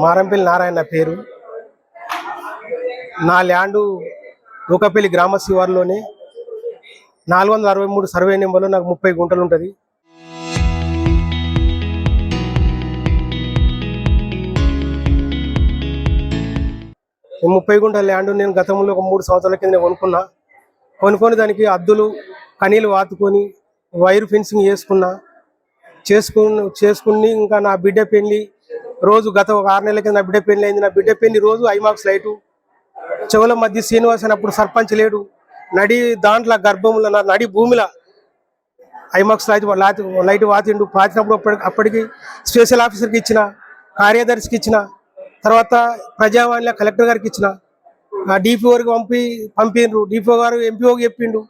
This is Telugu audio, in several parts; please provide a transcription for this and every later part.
మారంపల్లి నారాయణ నా పేరు. నా ల్యాండు నూకపల్లి గ్రామ శివారులోనే 463 సర్వే నెంబర్లో నాకు 30 గుంటలు ఉంటుంది. ఈ 30 గుంటల ల్యాండ్ నేను గతంలో ఒక 3 సంవత్సరాల కింద కొనుక్కొని దానికి అద్దులు కనీలు వాతుకొని వైర్ ఫెన్సింగ్ చేసుకుని ఇంకా నా బిడ్డ పెళ్లి రోజు గత ఒక 6 నెలల కింద నా బిడ్డ పెళ్లి అయింది. నా బిడ్డ పెళ్లి రోజు ఐమాక్స్ లైటు చెవుల మధ్య శ్రీనివాస్ అని అప్పుడు సర్పంచ్ లేడు, దాంట్లో గర్భంలో నడి భూమిలో ఐమాక్స్ లైట్ వాతిండు. పాతినప్పుడు అప్పటికి స్పెషల్ ఆఫీసర్కి ఇచ్చిన, కార్యదర్శికి ఇచ్చిన, తర్వాత ప్రజావాణిలో కలెక్టర్ గారికి ఇచ్చిన, డిపిఓ గారికి పంపిండ్రు. డిపిఓ గారు ఎంపీఓకి చెప్పిండు.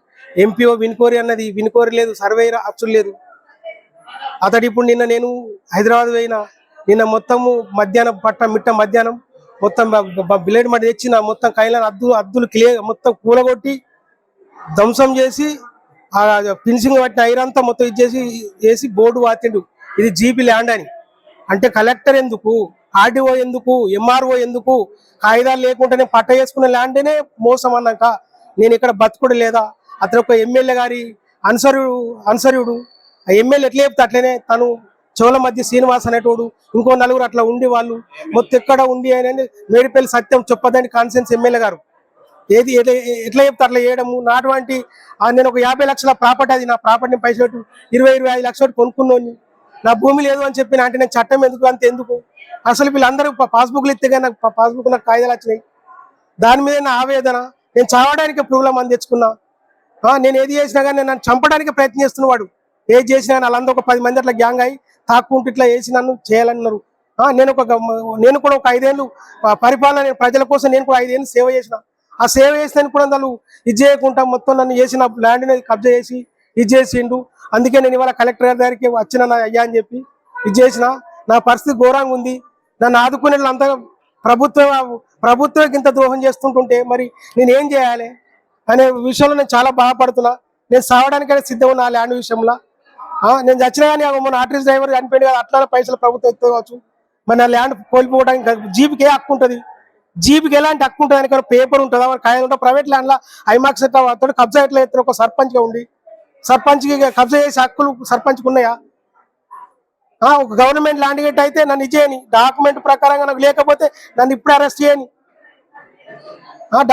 ఎంపీఓ వినుకోరి అన్నది, వినుకోరి లేదు, సర్వే అచ్చులు లేదు. అతడు ఇప్పుడు నేను హైదరాబాద్ పోయినా, నిన్న మొత్తము మధ్యాహ్నం మొత్తం బ్లేడ్ మట్టి తెచ్చిన మొత్తం కైలాన్ అద్దులు క్లియర్ మొత్తం కూలగొట్టి ధ్వంసం చేసి ఆ ఫినిషింగ్ పట్టిన ఐరంతా మొత్తం చేసి బోర్డు వాతిండు. ఇది జీపీ ల్యాండ్ అని. అంటే కలెక్టర్ ఎందుకు, ఆర్డీఓ ఎందుకు, ఎంఆర్ఓ ఎందుకు, కాగితాలు లేకుండానే పట్ట చేసుకున్న ల్యాండ్నే మోసం అన్నాక నేను ఇక్కడ బతుకుడు లేదా? అతను ఒక ఎమ్మెల్యే గారి అనుసరుడు. ఆ ఎమ్మెల్యే ఎట్లా చెప్తే అట్లనే తను చెవుల మధ్య శ్రీనివాస్ అనేటోడు, ఇంకో నలుగురు అట్లా ఉండి వాళ్ళు మొత్తం ఎక్కడ ఉండి అని మేడిపల్లి సత్యం చెప్పదని కాన్సెన్స్ ఎమ్మెల్యే గారు ఏది ఎట్లా చెప్తే అట్లా చేయడము. నాటువంటి నేను ఒక 50 లక్షల ప్రాపర్టీ, అది నా ప్రాపర్టీని పైసలు 20-25 లక్షలు కొనుక్కున్నాను. నా భూమి లేదు అని చెప్పిన అంటే నేను చట్టం ఎందుకు అసలు వీళ్ళందరూ పాస్బుక్లు ఇస్తే కానీ నాకు పాస్బుక్ నాకు కాగితాలు వచ్చినాయి. దాని మీద నా ఆవేదన. నేను చావడానికి ప్రాబ్లం అని తెచ్చుకున్నా. నేను ఏది చేసినా కానీ నన్ను చంపడానికి ప్రయత్నం చేస్తున్నవాడు. ఏది చేసినా వాళ్ళందరూ ఒక 10 మంది అట్లా గ్యాంగ్ అయ్యి తాక్కుంటూ ఇట్లా వేసి నన్ను చేయాలన్నారు. నేను కూడా ఒక 5 ఏళ్ళు పరిపాలన ప్రజల కోసం నేను కూడా 5 ఏళ్ళు సేవ చేసిన. ఆ సేవ చేసిన కూడా వాళ్ళు ఇది చేయకుండా మొత్తం నన్ను చేసిన ల్యాండ్ని కబ్జా చేసి ఇది చేసిండు. అందుకే నేను ఇవాళ కలెక్టర్ గారి దగ్గరికి వచ్చిన నా అయ్యా అని చెప్పి ఇది చేసిన. నా పరిస్థితి ఘోరంగా ఉంది. నన్ను ఆదుకునే అంతా ప్రభుత్వం ఇంత ద్రోహం చేస్తుంటుంటే మరి నేను ఏం చేయాలి అనే విషయంలో నేను చాలా బాధపడుతున్నా. నేను సావడానికైనా సిద్ధం ఉన్నా ఆ ల్యాండ్ విషయంలో. నేను చచ్చినా కానీ మన ఆర్టీసీ డ్రైవర్ చనిపోయింది కదా, అట్లా పైసలు ప్రభుత్వం ఎత్తుకోవచ్చు. మరి నా ల్యాండ్ కోల్పోవడానికి జీబీకి ఏ హక్కు ఉంటుంది? జీబీకి ఎలాంటి హక్కు ఉంటుంది? దానికి పేపర్ ఉంటుందా? మరి కాయలు ఉంటా? ప్రైవేట్ ల్యాండ్లో ఐమాక్స్ అతడు కబ్జా ఎట్లా ఎత్తున ఒక సర్పంచ్గా ఉండి సర్పంచ్కి కబ్జా చేసే హక్కులు సర్పంచ్కి ఉన్నాయా? ఒక గవర్నమెంట్ ల్యాండ్ గేట్ అయితే నన్ను ఇచ్చేయని, డాక్యుమెంట్ ప్రకారంగా నాకు లేకపోతే నన్ను ఇప్పుడు అరెస్ట్ చేయని,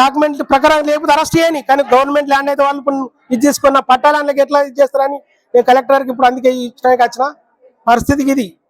డాక్యుమెంట్ ప్రకారం లేకపోతే అరెస్ట్ చేయని. కానీ గవర్నమెంట్ ల్యాండ్ అయితే వాళ్ళు ఇది చేసుకున్న పట్టా ల్యాండ్లకి ఎట్లా ఇది చేస్తారని నేను కలెక్టర్కి ఇప్పుడు అందుకే ఇచ్చడానికి వచ్చిన పరిస్థితికి ఇది.